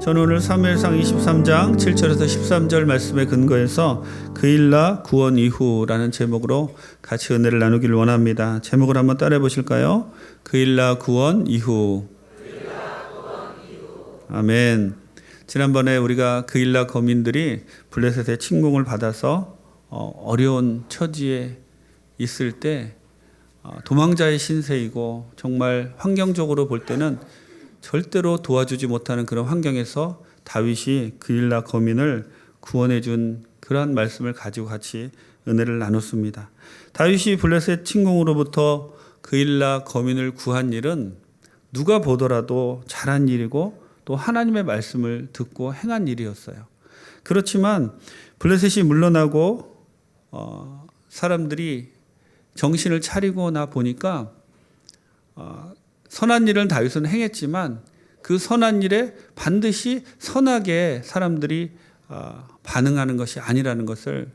저는 오늘 사무엘상 23장 7절에서 13절 말씀에 근거해서 그일라 구원 이후라는 제목으로 같이 은혜를 나누기를 원합니다. 제목을 한번 따라해 보실까요? 그일라 구원 이후. 아멘. 지난번에 우리가 그일라 거민들이 블레셋의 침공을 받아서 어려운 처지에 있을 때 도망자의 신세이고 정말 환경적으로 볼 때는 절대로 도와주지 못하는 그런 환경에서 다윗이 그일라 거민을 구원해 준 그러한 말씀을 가지고 같이 은혜를 나눴습니다. 다윗이 블레셋 침공으로부터 그일라 거민을 구한 일은 누가 보더라도 잘한 일이고 또 하나님의 말씀을 듣고 행한 일이었어요. 그렇지만 블레셋이 물러나고 사람들이 정신을 차리고 나 보니까 선한 일을 다윗은 행했지만 그 선한 일에 반드시 선하게 사람들이 반응하는 것이 아니라는 것을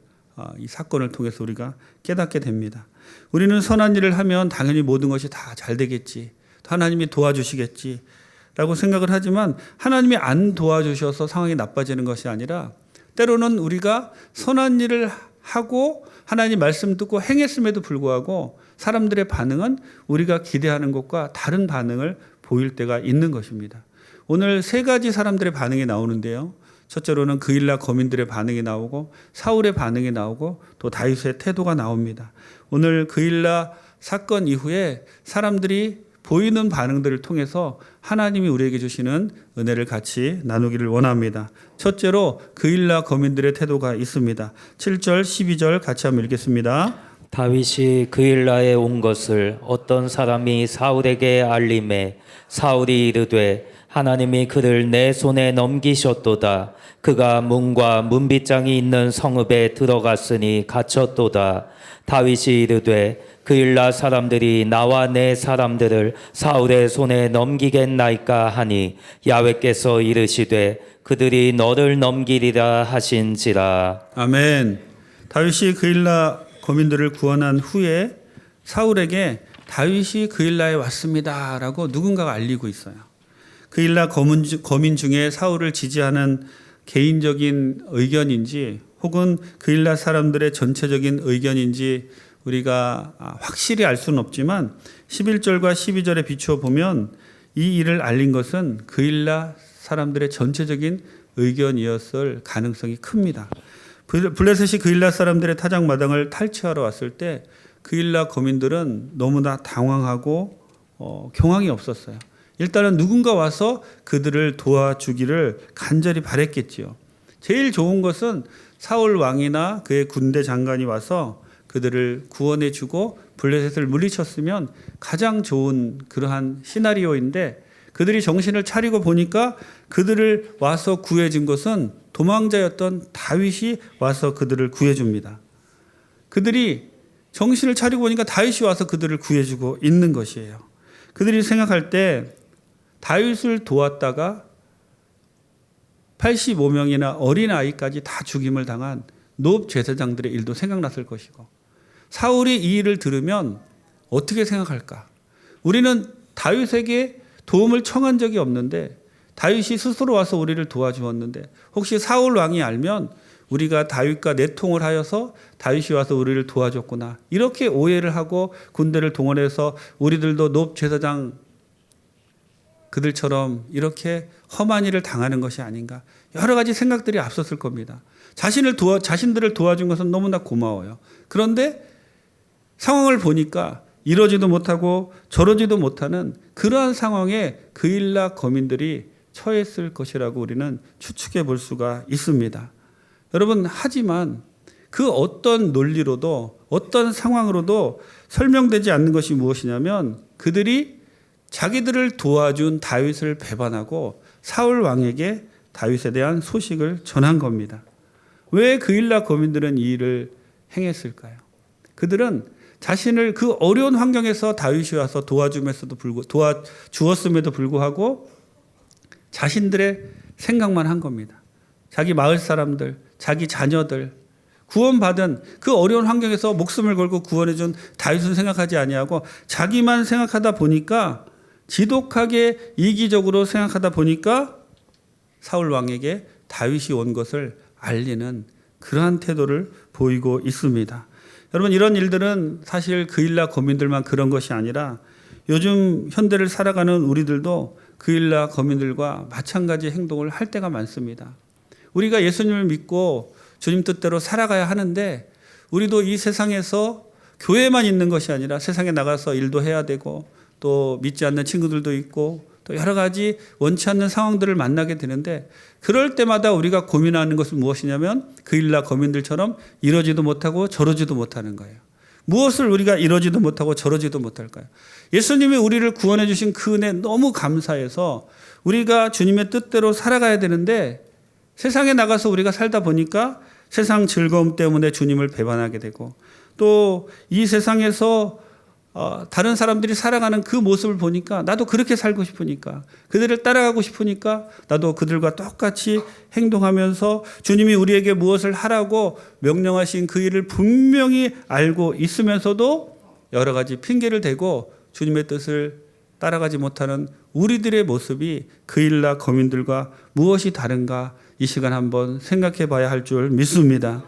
이 사건을 통해서 우리가 깨닫게 됩니다. 우리는 선한 일을 하면 당연히 모든 것이 다 잘 되겠지, 하나님이 도와주시겠지 라고 생각을 하지만 하나님이 안 도와주셔서 상황이 나빠지는 것이 아니라 때로는 우리가 선한 일을 하고 하나님 말씀 듣고 행했음에도 불구하고 사람들의 반응은 우리가 기대하는 것과 다른 반응을 보일 때가 있는 것입니다. 오늘 세 가지 사람들의 반응이 나오는데요. 첫째로는 그일라 거민들의 반응이 나오고 사울의 반응이 나오고 또 다윗의 태도가 나옵니다. 오늘 그일라 사건 이후에 사람들이 보이는 반응들을 통해서 하나님이 우리에게 주시는 은혜를 같이 나누기를 원합니다. 첫째로 그일라 거민들의 태도가 있습니다. 7절 12절 같이 한번 읽겠습니다. 다윗이 그일라에 온 것을 어떤 사람이 사울에게 알림해 사울이 이르되 하나님이 그를 내 손에 넘기셨도다. 그가 문과 문빗장이 있는 성읍에 들어갔으니 갇혔도다. 다윗이 이르되 그일라 사람들이 나와 내 사람들을 사울의 손에 넘기겠나이까 하니 야훼께서 이르시되 그들이 너를 넘기리라 하신지라. 아멘. 다윗이 그일라 거민들을 구원한 후에 사울에게 다윗이 그일라에 왔습니다라고 누군가가 알리고 있어요. 그일라 거민 중에 사울을 지지하는 개인적인 의견인지 혹은 그일라 사람들의 전체적인 의견인지 우리가 확실히 알 수는 없지만 11절과 12절에 비추어 보면 이 일을 알린 것은 그일라 사람들의 전체적인 의견이었을 가능성이 큽니다. 블레셋이 그일라 사람들의 타작마당을 탈취하러 왔을 때 그일라 거민들은 너무나 당황하고 경황이 없었어요. 일단은 누군가 와서 그들을 도와주기를 간절히 바랬겠지요. 제일 좋은 것은 사울 왕이나 그의 군대 장관이 와서 그들을 구원해 주고 블레셋을 물리쳤으면 가장 좋은 그러한 시나리오인데 그들이 정신을 차리고 보니까 그들을 와서 구해준 것은 도망자였던 다윗이 와서 그들을 구해줍니다. 그들이 정신을 차리고 보니까 다윗이 와서 그들을 구해주고 있는 것이에요. 그들이 생각할 때 다윗을 도왔다가 85명이나 어린아이까지 다 죽임을 당한 노업 제사장들의 일도 생각났을 것이고 사울이 이 일을 들으면 어떻게 생각할까? 우리는 다윗에게 도움을 청한 적이 없는데 다윗이 스스로 와서 우리를 도와주었는데 혹시 사울 왕이 알면 우리가 다윗과 내통을 하여서 다윗이 와서 우리를 도와줬구나 이렇게 오해를 하고 군대를 동원해서 우리들도 노업 제사장 그들처럼 이렇게 험한 일을 당하는 것이 아닌가 여러 가지 생각들이 앞섰을 겁니다. 자신들을 도와준 것은 너무나 고마워요. 그런데 상황을 보니까 이러지도 못하고 저러지도 못하는 그러한 상황에 그일라 거민들이 처했을 것이라고 우리는 추측해 볼 수가 있습니다. 여러분, 하지만 그 어떤 논리로도 어떤 상황으로도 설명되지 않는 것이 무엇이냐면 그들이 자기들을 도와준 다윗을 배반하고 사울 왕에게 다윗에 대한 소식을 전한 겁니다. 왜 그일라 거민들은 이 일을 행했을까요? 그들은 자신을 그 어려운 환경에서 다윗이 와서 도와주었음에도 불구하고 자신들의 생각만 한 겁니다. 자기 마을 사람들, 자기 자녀들, 구원받은 그 어려운 환경에서 목숨을 걸고 구원해준 다윗은 생각하지 아니하고 자기만 생각하다 보니까 지독하게 이기적으로 생각하다 보니까 사울 왕에게 다윗이 온 것을 알리는 그러한 태도를 보이고 있습니다. 여러분, 이런 일들은 사실 그일라 거민들만 그런 것이 아니라 요즘 현대를 살아가는 우리들도 그일라 거민들과 마찬가지 행동을 할 때가 많습니다. 우리가 예수님을 믿고 주님 뜻대로 살아가야 하는데 우리도 이 세상에서 교회만 있는 것이 아니라 세상에 나가서 일도 해야 되고 또 믿지 않는 친구들도 있고 또 여러 가지 원치 않는 상황들을 만나게 되는데 그럴 때마다 우리가 고민하는 것은 무엇이냐면 그일라 거민들처럼 이러지도 못하고 저러지도 못하는 거예요. 무엇을 우리가 이러지도 못하고 저러지도 못할까요? 예수님이 우리를 구원해 주신 그 은혜 너무 감사해서 우리가 주님의 뜻대로 살아가야 되는데 세상에 나가서 우리가 살다 보니까 세상 즐거움 때문에 주님을 배반하게 되고 또 이 세상에서 다른 사람들이 살아가는 그 모습을 보니까 나도 그렇게 살고 싶으니까 그들을 따라가고 싶으니까 나도 그들과 똑같이 행동하면서 주님이 우리에게 무엇을 하라고 명령하신 그 일을 분명히 알고 있으면서도 여러 가지 핑계를 대고 주님의 뜻을 따라가지 못하는 우리들의 모습이 그일라 거민들과 무엇이 다른가 이 시간 한번 생각해 봐야 할 줄 믿습니다.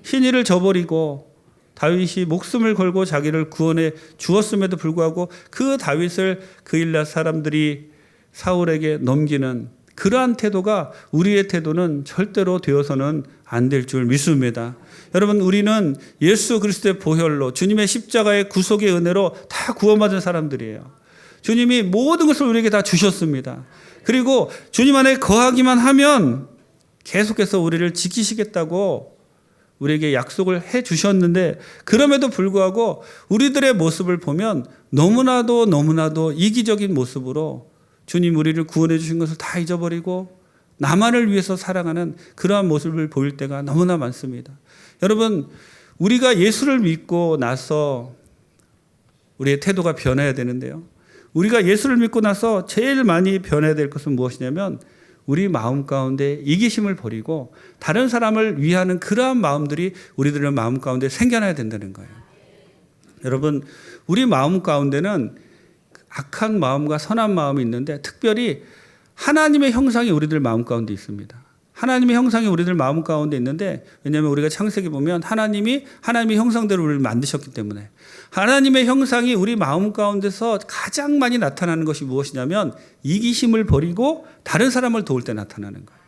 신의를 저버리고 다윗이 목숨을 걸고 자기를 구원해 주었음에도 불구하고 그 다윗을 그일라 사람들이 사울에게 넘기는 그러한 태도가 우리의 태도는 절대로 되어서는 안 될 줄 믿습니다. 여러분, 우리는 예수 그리스도의 보혈로 주님의 십자가의 구속의 은혜로 다 구원받은 사람들이에요. 주님이 모든 것을 우리에게 다 주셨습니다. 그리고 주님 안에 거하기만 하면 계속해서 우리를 지키시겠다고 우리에게 약속을 해 주셨는데 그럼에도 불구하고 우리들의 모습을 보면 너무나도 이기적인 모습으로 주님 우리를 구원해 주신 것을 다 잊어버리고 나만을 위해서 살아가는 그러한 모습을 보일 때가 너무나 많습니다. 여러분, 우리가 예수를 믿고 나서 우리의 태도가 변해야 되는데요. 우리가 예수를 믿고 나서 제일 많이 변해야 될 것은 무엇이냐면 우리 마음 가운데 이기심을 버리고 다른 사람을 위하는 그러한 마음들이 우리들의 마음 가운데 생겨나야 된다는 거예요. 여러분, 우리 마음 가운데는 악한 마음과 선한 마음이 있는데 특별히 하나님의 형상이 우리들 마음 가운데 있습니다. 하나님의 형상이 우리들 마음 가운데 있는데 왜냐하면 우리가 창세기 보면 하나님의 형상대로 우리를 만드셨기 때문에 하나님의 형상이 우리 마음 가운데서 가장 많이 나타나는 것이 무엇이냐면 이기심을 버리고 다른 사람을 도울 때 나타나는 거예요.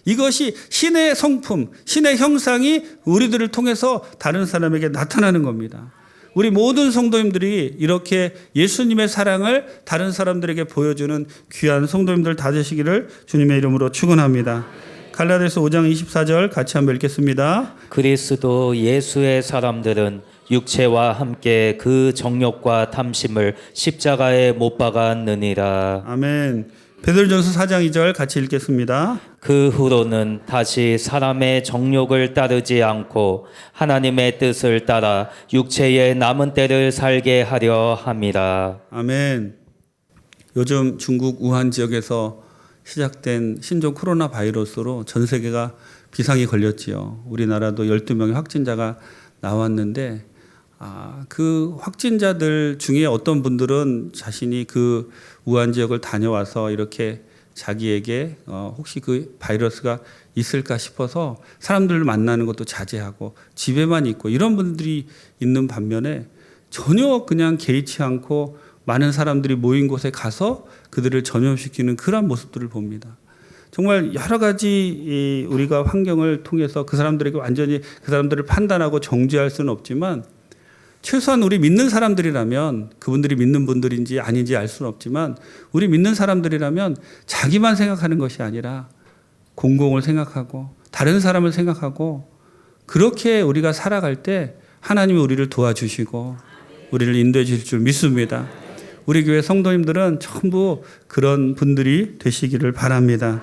이것이 신의 성품, 신의 형상이 우리들을 통해서 다른 사람에게 나타나는 겁니다. 우리 모든 성도님들이 이렇게 예수님의 사랑을 다른 사람들에게 보여주는 귀한 성도님들 다 되시기를 주님의 이름으로 축원합니다. 갈라디아서 5장 24절 같이 한번 읽겠습니다. 그리스도 예수의 사람들은 육체와 함께 그 정욕과 탐심을 십자가에 못 박았느니라. 아멘. 베드로전서 4장 2절 같이 읽겠습니다. 그 후로는 다시 사람의 정욕을 따르지 않고 하나님의 뜻을 따라 육체의 남은 때를 살게 하려 함이라. 아멘. 요즘 중국 우한 지역에서 시작된 신종 코로나 바이러스로 전 세계가 비상이 걸렸지요. 우리나라도 12명의 확진자가 나왔는데 그 확진자들 중에 어떤 분들은 자신이 그 우한 지역을 다녀와서 이렇게 자기에게 혹시 그 바이러스가 있을까 싶어서 사람들을 만나는 것도 자제하고 집에만 있고 이런 분들이 있는 반면에 전혀 그냥 개의치 않고 많은 사람들이 모인 곳에 가서 그들을 전염시키는 그런 모습들을 봅니다. 정말 여러 가지 우리가 환경을 통해서 그 사람들에게 완전히 그 사람들을 판단하고 정죄할 수는 없지만 최소한 우리 믿는 사람들이라면 그분들이 믿는 분들인지 아닌지 알 수는 없지만 우리 믿는 사람들이라면 자기만 생각하는 것이 아니라 공공을 생각하고 다른 사람을 생각하고 그렇게 우리가 살아갈 때 하나님이 우리를 도와주시고 우리를 인도해 주실 줄 믿습니다. 우리 교회 성도님들은 전부 그런 분들이 되시기를 바랍니다.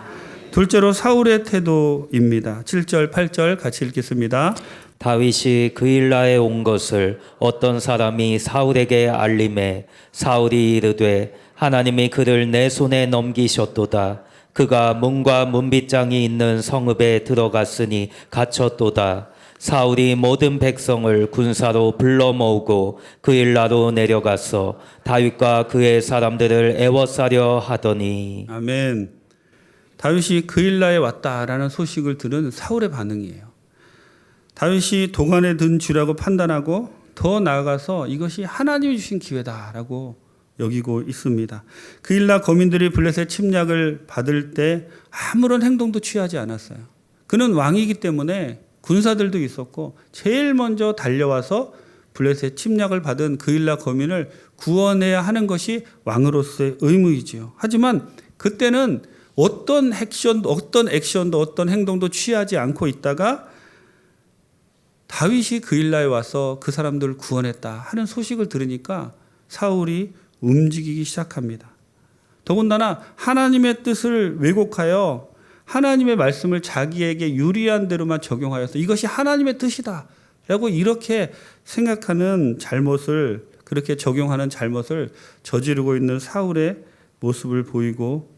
둘째로 사울의 태도입니다. 7절, 8절 같이 읽겠습니다. 다윗이 그일라에 온 것을 어떤 사람이 사울에게 알림해 사울이 이르되 하나님이 그를 내 손에 넘기셨도다. 그가 문과 문빗장이 있는 성읍에 들어갔으니 갇혔도다. 사울이 모든 백성을 군사로 불러 모으고 그일라로 내려가서 다윗과 그의 사람들을 애워싸려 하더니. 아멘. 다윗이 그일라에 왔다라는 소식을 들은 사울의 반응이에요. 다윗이 도간에 든 쥐라고 판단하고 더 나아가서 이것이 하나님이 주신 기회다라고 여기고 있습니다. 그일라 거민들이 블레셋 침략을 받을 때 아무런 행동도 취하지 않았어요. 그는 왕이기 때문에 군사들도 있었고 제일 먼저 달려와서 블레셋 침략을 받은 그일라 거민을 구원해야 하는 것이 왕으로서의 의무이지요. 하지만 그때는 어떤 액션도 어떤 행동도 취하지 않고 있다가 다윗이 그일라에 와서 그 사람들을 구원했다 하는 소식을 들으니까 사울이 움직이기 시작합니다. 더군다나 하나님의 뜻을 왜곡하여 하나님의 말씀을 자기에게 유리한 대로만 적용하여서 이것이 하나님의 뜻이다 라고 이렇게 생각하는 잘못을, 그렇게 적용하는 잘못을 저지르고 있는 사울의 모습을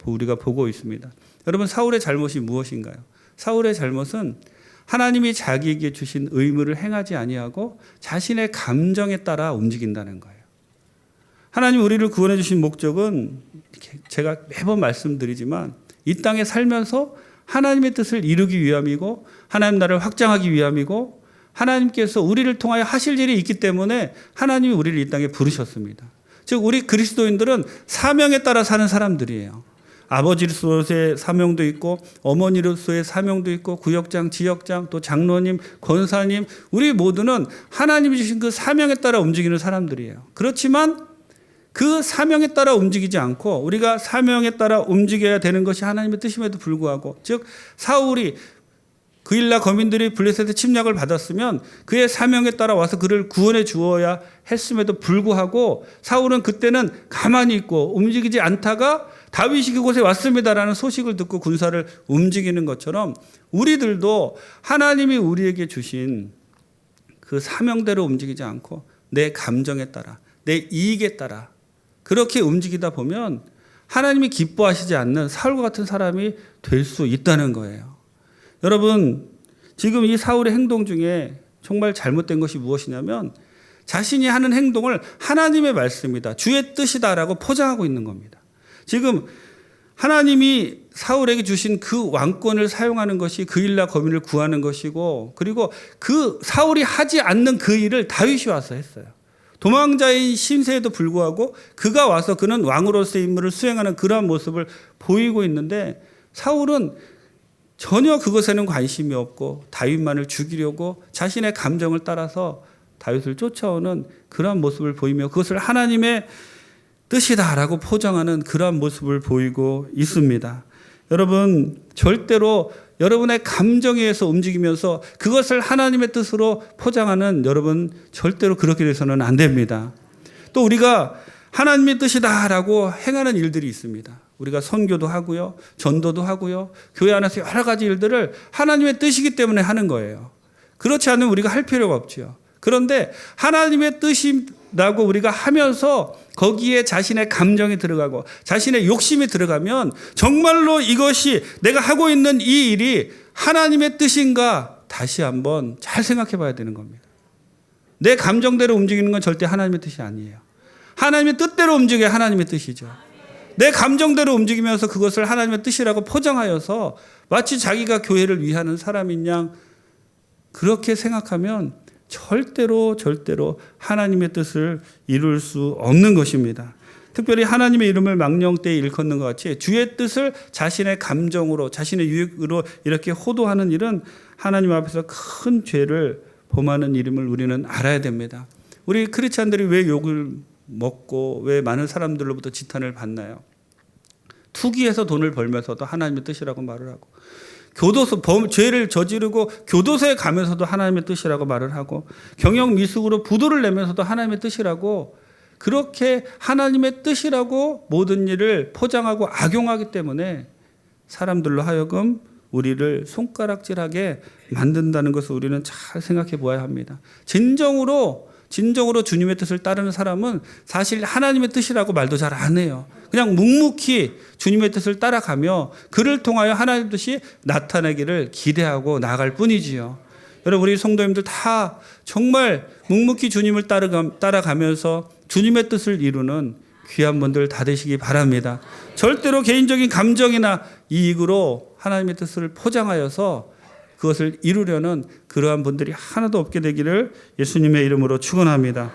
우리가 보고 있습니다. 여러분, 사울의 잘못이 무엇인가요? 사울의 잘못은 하나님이 자기에게 주신 의무를 행하지 아니하고 자신의 감정에 따라 움직인다는 거예요. 하나님 우리를 구원해 주신 목적은 제가 매번 말씀드리지만 이 땅에 살면서 하나님의 뜻을 이루기 위함이고 하나님 나라를 확장하기 위함이고 하나님께서 우리를 통하여 하실 일이 있기 때문에 하나님이 우리를 이 땅에 부르셨습니다. 즉 우리 그리스도인들은 사명에 따라 사는 사람들이에요. 아버지로서의 사명도 있고 어머니로서의 사명도 있고 구역장, 지역장, 또 장로님, 권사님, 우리 모두는 하나님이 주신 그 사명에 따라 움직이는 사람들이에요. 그렇지만 그 사명에 따라 움직이지 않고 우리가 사명에 따라 움직여야 되는 것이 하나님의 뜻임에도 불구하고, 즉 사울이 그일라 거민들이 블레셋의 침략을 받았으면 그의 사명에 따라 와서 그를 구원해 주어야 했음에도 불구하고 사울은 그때는 가만히 있고 움직이지 않다가 다윗이 그곳에 왔습니다라는 소식을 듣고 군사를 움직이는 것처럼 우리들도 하나님이 우리에게 주신 그 사명대로 움직이지 않고 내 감정에 따라, 내 이익에 따라 그렇게 움직이다 보면 하나님이 기뻐하시지 않는 사울과 같은 사람이 될 수 있다는 거예요. 여러분, 지금 이 사울의 행동 중에 정말 잘못된 것이 무엇이냐면 자신이 하는 행동을 하나님의 말씀이다, 주의 뜻이다라고 포장하고 있는 겁니다. 지금 하나님이 사울에게 주신 그 왕권을 사용하는 것이 그일라 거민을 구하는 것이고, 그리고 그 사울이 하지 않는 그 일을 다윗이 와서 했어요. 도망자인 심세에도 불구하고 그가 와서 그는 왕으로서의 임무를 수행하는 그러한 모습을 보이고 있는데 사울은 전혀 그것에는 관심이 없고 다윗만을 죽이려고 자신의 감정을 따라서 다윗을 쫓아오는 그러한 모습을 보이며 그것을 하나님의 뜻이다라고 포장하는 그러한 모습을 보이고 있습니다. 여러분, 절대로 여러분의 감정에 의해서 움직이면서 그것을 하나님의 뜻으로 포장하는 여러분, 절대로 그렇게 돼서는 안 됩니다. 또 우리가 하나님의 뜻이다라고 행하는 일들이 있습니다. 우리가 선교도 하고요, 전도도 하고요, 교회 안에서 여러 가지 일들을 하나님의 뜻이기 때문에 하는 거예요. 그렇지 않으면 우리가 할 필요가 없죠. 그런데 하나님의 뜻이라고 우리가 하면서 거기에 자신의 감정이 들어가고 자신의 욕심이 들어가면 정말로 이것이 내가 하고 있는 이 일이 하나님의 뜻인가 다시 한번 잘 생각해 봐야 되는 겁니다. 내 감정대로 움직이는 건 절대 하나님의 뜻이 아니에요. 하나님의 뜻대로 움직여야 하나님의 뜻이죠. 내 감정대로 움직이면서 그것을 하나님의 뜻이라고 포장하여서 마치 자기가 교회를 위하는 사람인 양 그렇게 생각하면 절대로 하나님의 뜻을 이룰 수 없는 것입니다. 특별히 하나님의 이름을 망령되이 일컫는 것 같이 주의 뜻을 자신의 감정으로, 자신의 유익으로 이렇게 호도하는 일은 하나님 앞에서 큰 죄를 범하는 일임을 우리는 알아야 됩니다. 우리 크리스찬들이 왜 욕을 먹고 왜 많은 사람들로부터 지탄을 받나요? 투기해서 돈을 벌면서도 하나님의 뜻이라고 말을 하고, 교도소 죄를 저지르고 교도소에 가면서도 하나님의 뜻이라고 말을 하고, 경영 미숙으로 부도를 내면서도 하나님의 뜻이라고, 그렇게 하나님의 뜻이라고 모든 일을 포장하고 악용하기 때문에 사람들로 하여금 우리를 손가락질하게 만든다는 것을 우리는 잘 생각해 보아야 합니다. 진정으로 주님의 뜻을 따르는 사람은 사실 하나님의 뜻이라고 말도 잘 안 해요. 그냥 묵묵히 주님의 뜻을 따라가며 그를 통하여 하나님의 뜻이 나타나기를 기대하고 나아갈 뿐이지요. 여러분, 우리 성도님들 다 정말 묵묵히 주님을 따라가면서 주님의 뜻을 이루는 귀한 분들 다 되시기 바랍니다. 절대로 개인적인 감정이나 이익으로 하나님의 뜻을 포장하여서 그것을 이루려는 그러한 분들이 하나도 없게 되기를 예수님의 이름으로 축원합니다.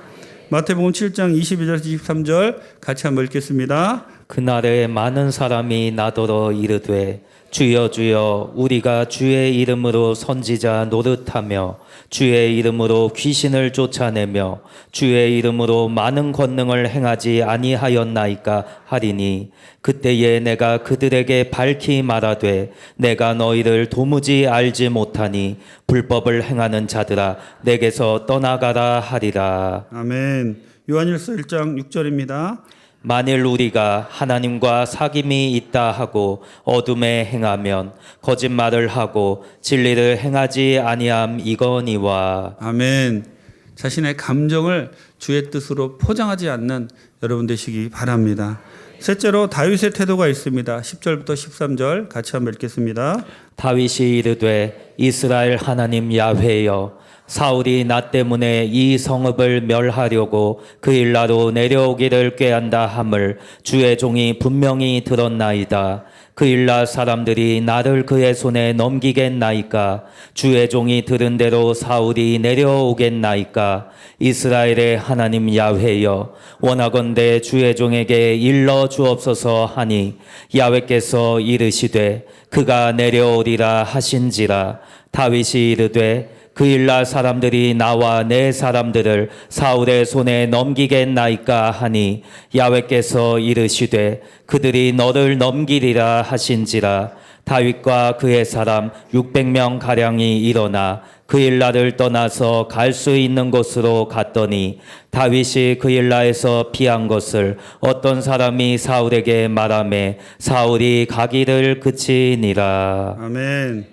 마태복음 7장 22절 23절 같이 한번 읽겠습니다. 그날에 많은 사람이 나더러 이르되 주여 주여 우리가 주의 이름으로 선지자 노릇하며 주의 이름으로 귀신을 쫓아내며 주의 이름으로 많은 권능을 행하지 아니하였나이까 하리니 그때에 내가 그들에게 밝히 말하되 내가 너희를 도무지 알지 못하니 불법을 행하는 자들아 내게서 떠나가라 하리라. 아멘. 요한일서 1장 6절입니다. 만일 우리가 하나님과 사귐이 있다 하고 어둠에 행하면 거짓말을 하고 진리를 행하지 아니함 이거니와. 아멘. 자신의 감정을 주의 뜻으로 포장하지 않는 여러분 되시기 바랍니다. 셋째로 다윗의 태도가 있습니다. 10절부터 13절 같이 한번 읽겠습니다. 다윗이 이르되 이스라엘 하나님 야훼여 사울이 나 때문에 이 성읍을 멸하려고 그 일라로 내려오기를 꾀한다 함을 주의 종이 분명히 들었나이다. 그 일라 사람들이 나를 그의 손에 넘기겠나이까? 주의 종이 들은 대로 사울이 내려오겠나이까? 이스라엘의 하나님 야훼여 원하건대 주의 종에게 일러 주옵소서 하니 야훼께서 이르시되 그가 내려오리라 하신지라. 다윗이 이르되 그 일라 사람들이 나와 내 사람들을 사울의 손에 넘기겠나이까 하니 야훼께서 이르시되 그들이 너를 넘기리라 하신지라. 다윗과 그의 사람 600명 가량이 일어나 그 일라를 떠나서 갈 수 있는 곳으로 갔더니 다윗이 그 일라에서 피한 것을 어떤 사람이 사울에게 말하매 사울이 가기를 그치니라. 아멘.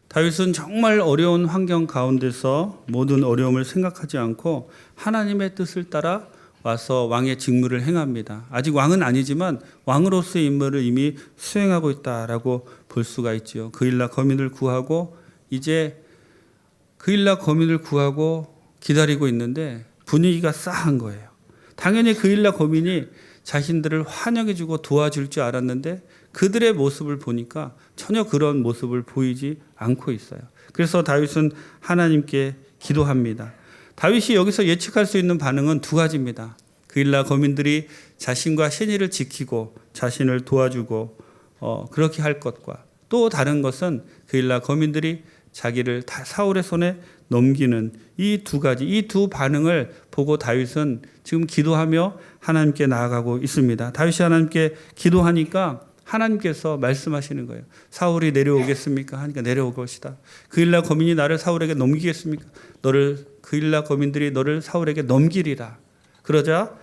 다윗은 정말 어려운 환경 가운데서 모든 어려움을 생각하지 않고 하나님의 뜻을 따라 와서 왕의 직무를 행합니다. 아직 왕은 아니지만 왕으로서의 임무를 이미 수행하고 있다라고 볼 수가 있죠. 그 일라 거민을 구하고 이제 그 일라 거민을 구하고 기다리고 있는데 분위기가 싸한 거예요. 당연히 그 일라 거민이 자신들을 환영해주고 도와줄 줄 알았는데 그들의 모습을 보니까 전혀 그런 모습을 보이지 않고 있어요. 그래서 다윗은 하나님께 기도합니다. 다윗이 여기서 예측할 수 있는 반응은 두 가지입니다. 그 일라 거민들이 자신과 신의를 지키고 자신을 도와주고 그렇게 할 것과 또 다른 것은 그 일라 거민들이 자기를 다 사울의 손에 넘기는 이 두 가지, 이 두 반응을 보고 다윗은 지금 기도하며 하나님께 나아가고 있습니다. 다윗이 하나님께 기도하니까 하나님께서 말씀하시는 거예요. 사울이 내려오겠습니까? 하니까 내려올 것이다. 그 일라 거민이 나를 사울에게 넘기겠습니까? 그 일라 거민들이 너를 사울에게 넘기리라. 그러자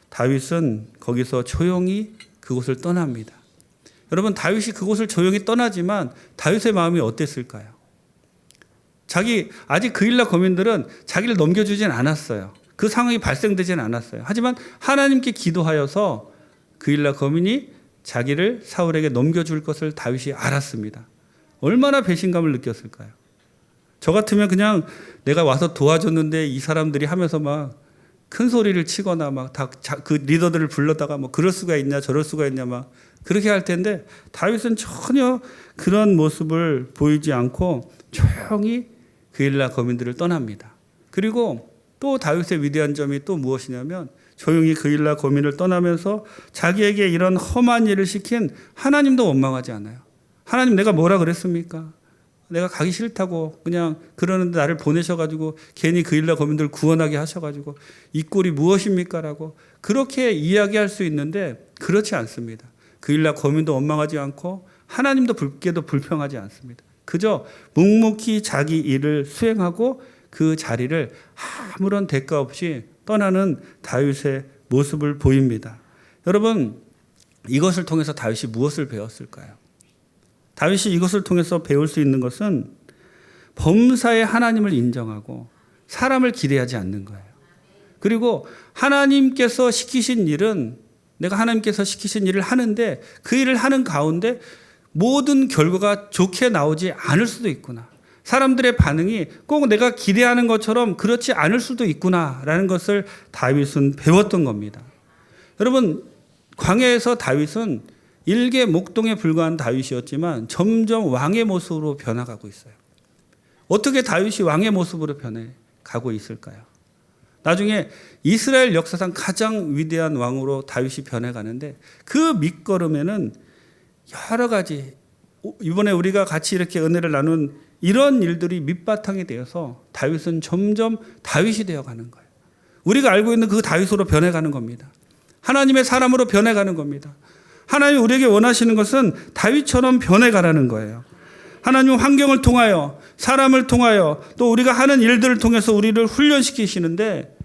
다윗은 거기서 조용히 그곳을 떠납니다. 여러분, 다윗이 그곳을 조용히 떠나지만 다윗의 마음이 어땠을까요? 아직 그 일라 거민들은 자기를 넘겨주진 않았어요. 그 상황이 발생되진 않았어요. 하지만 하나님께 기도하여서 그 일라 거민이 자기를 사울에게 넘겨줄 것을 다윗이 알았습니다. 얼마나 배신감을 느꼈을까요? 저 같으면 그냥 내가 와서 도와줬는데 이 사람들이 하면서 막 큰 소리를 치거나 막 다 그 리더들을 불렀다가 뭐 그럴 수가 있냐 저럴 수가 있냐 막 그렇게 할 텐데 다윗은 전혀 그런 모습을 보이지 않고 조용히 그 일라 거민들을 떠납니다. 그리고 또 다윗의 위대한 점이 또 무엇이냐면 조용히 그 일라 거민을 떠나면서 자기에게 이런 험한 일을 시킨 하나님도 원망하지 않아요. 하나님 내가 뭐라 그랬습니까? 내가 가기 싫다고 그냥 그러는데 나를 보내셔가지고 괜히 그 일라 거민들 구원하게 하셔가지고 이 꼴이 무엇입니까? 라고 그렇게 이야기할 수 있는데 그렇지 않습니다. 그 일라 거민도 원망하지 않고 하나님도 불평하지 않습니다. 그저 묵묵히 자기 일을 수행하고 그 자리를 아무런 대가 없이 떠나는 다윗의 모습을 보입니다. 여러분, 이것을 통해서 다윗이 무엇을 배웠을까요? 다윗이 이것을 통해서 배울 수 있는 것은 범사의 하나님을 인정하고 사람을 기대하지 않는 거예요. 그리고 하나님께서 시키신 일은 내가 하나님께서 시키신 일을 하는데 그 일을 하는 가운데 모든 결과가 좋게 나오지 않을 수도 있구나. 사람들의 반응이 꼭 내가 기대하는 것처럼 그렇지 않을 수도 있구나라는 것을 다윗은 배웠던 겁니다. 여러분, 광야에서 다윗은 일개 목동에 불과한 다윗이었지만 점점 왕의 모습으로 변화가고 있어요. 어떻게 다윗이 왕의 모습으로 변해가고 있을까요? 나중에 이스라엘 역사상 가장 위대한 왕으로 다윗이 변해가는데 그 밑거름에는 여러 가지 이번에 우리가 같이 이렇게 은혜를 나눈 이런 일들이 밑바탕이 되어서 다윗은 점점 다윗이 되어가는 거예요. 우리가 알고 있는 그 다윗으로 변해가는 겁니다. 하나님의 사람으로 변해가는 겁니다. 하나님이 우리에게 원하시는 것은 다윗처럼 변해가라는 거예요. 하나님은 환경을 통하여 사람을 통하여 또 우리가 하는 일들을 통해서 우리를 훈련시키시는데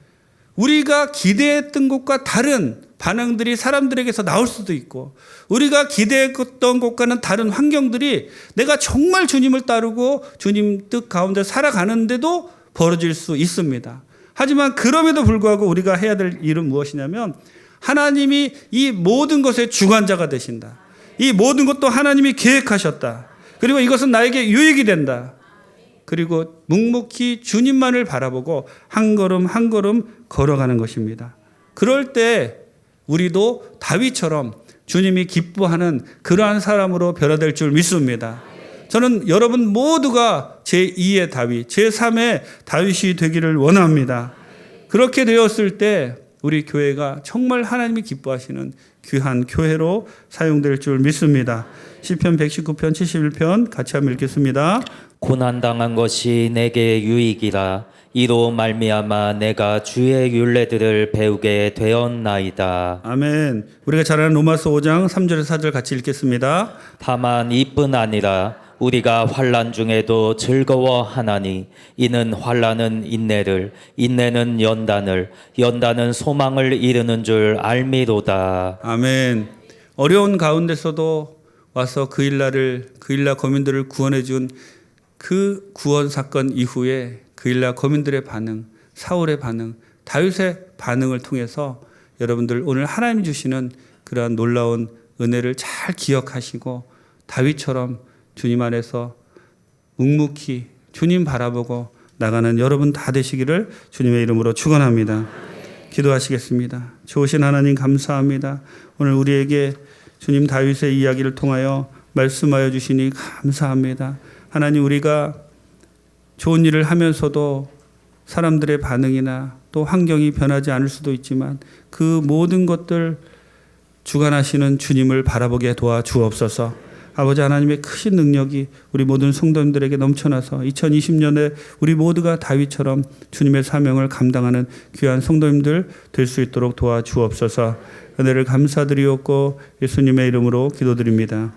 우리가 기대했던 것과 다른 반응들이 사람들에게서 나올 수도 있고 우리가 기대했던 것과는 다른 환경들이 내가 정말 주님을 따르고 주님 뜻 가운데 살아가는데도 벌어질 수 있습니다. 하지만 그럼에도 불구하고 우리가 해야 될 일은 무엇이냐면 하나님이 이 모든 것의 주관자가 되신다. 이 모든 것도 하나님이 계획하셨다. 그리고 이것은 나에게 유익이 된다. 그리고 묵묵히 주님만을 바라보고 한 걸음 한 걸음 걸어가는 것입니다. 그럴 때 우리도 다윗처럼 주님이 기뻐하는 그러한 사람으로 변화될 줄 믿습니다. 저는 여러분 모두가 제2의 다윗, 제3의 다윗이 되기를 원합니다. 그렇게 되었을 때 우리 교회가 정말 하나님이 기뻐하시는 귀한 교회로 사용될 줄 믿습니다. 시편 119편 71편 같이 한번 읽겠습니다. 고난당한 것이 내게 유익이라 이로 말미암아 내가 주의 율례들을 배우게 되었나이다. 아멘. 우리가 잘 아는 로마서 5장 3절에서 4절 같이 읽겠습니다. 다만 이뿐 아니라 우리가 환난 중에도 즐거워하나니 이는 환난은 인내를 인내는 연단을 연단은 소망을 이루는 줄 알미로다. 아멘. 어려운 가운데서도 와서 그 일라 거민들을 구원해 준 그 구원 사건 이후에 그 일라 거민들의 반응, 사울의 반응, 다윗의 반응을 통해서 여러분들 오늘 하나님이 주시는 그러한 놀라운 은혜를 잘 기억하시고 다윗처럼 주님 안에서 묵묵히 주님 바라보고 나가는 여러분 다 되시기를 주님의 이름으로 축원합니다. 기도하시겠습니다. 좋으신 하나님 감사합니다. 오늘 우리에게 주님 다윗의 이야기를 통하여 말씀하여 주시니 감사합니다. 하나님 우리가 좋은 일을 하면서도 사람들의 반응이나 또 환경이 변하지 않을 수도 있지만 그 모든 것들 주관하시는 주님을 바라보게 도와주옵소서. 아버지 하나님의 크신 능력이 우리 모든 성도님들에게 넘쳐나서 2020년에 우리 모두가 다윗처럼 주님의 사명을 감당하는 귀한 성도님들 될 수 있도록 도와주옵소서. 은혜를 감사드리옵고 예수님의 이름으로 기도드립니다.